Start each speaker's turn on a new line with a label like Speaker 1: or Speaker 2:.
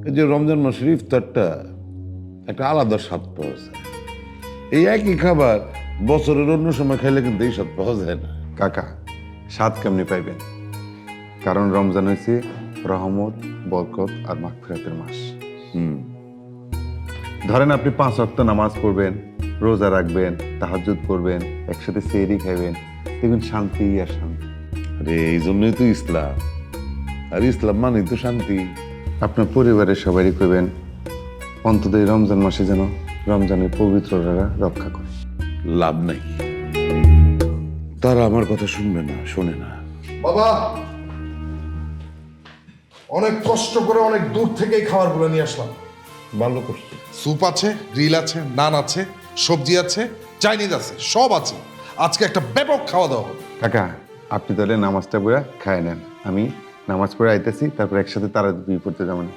Speaker 1: এই যে রমজান মাসের ইফতারটা একটা আলাদা স্বাদ পাওয়া যায়। এই একই খাবার বছরের অন্য সময় খাইলে কিন্তু এই স্বাদ পাওয়া যায় না।
Speaker 2: কাকা স্বাদ কেমনি পাইবেন? কারণ রমজান হয়েছে রহমত, বরকত আর মাগফিরাতের মাস। ধরেন আপনি 5 ওয়াক্ত নামাজ পড়বেন, রোজা রাখবেন, তাহাজ্জুদ করবেন, একসাথে সেহরি খাইবেন, দেখবেন শান্তি আর শান্তি।
Speaker 1: আরে এই জন্যই তো ইসলাম, আর ইসলাম মানেই তো শান্তি।
Speaker 2: আপনার পরিবারের সবারই কইবেন অন্তত এই রমজান মাসে যেন রমজানের পবিত্রতা রক্ষা করে।
Speaker 1: লাভ নাই, তারা আমার কথা শুনবে না, শোনে না।
Speaker 3: বাবা, অনেক কষ্ট করে অনেক দূর থেকে এই খাবারগুলো নিয়ে আসলাম।
Speaker 1: ভালো করছে।
Speaker 3: স্যুপ আছে, গ্রিল আছে, নান আছে, সবজি আছে, চাইনিজ আছে, সব আছে। আজকে একটা ব্যাপক খাওয়া দাওয়া হবে।
Speaker 2: কাকা আপনি তাহলে নামাজটা পড়ে খায় নেন, আমি নামাজ পড়ে আইতেছি, তারপর একসাথে তারা পড়তে যাবেন।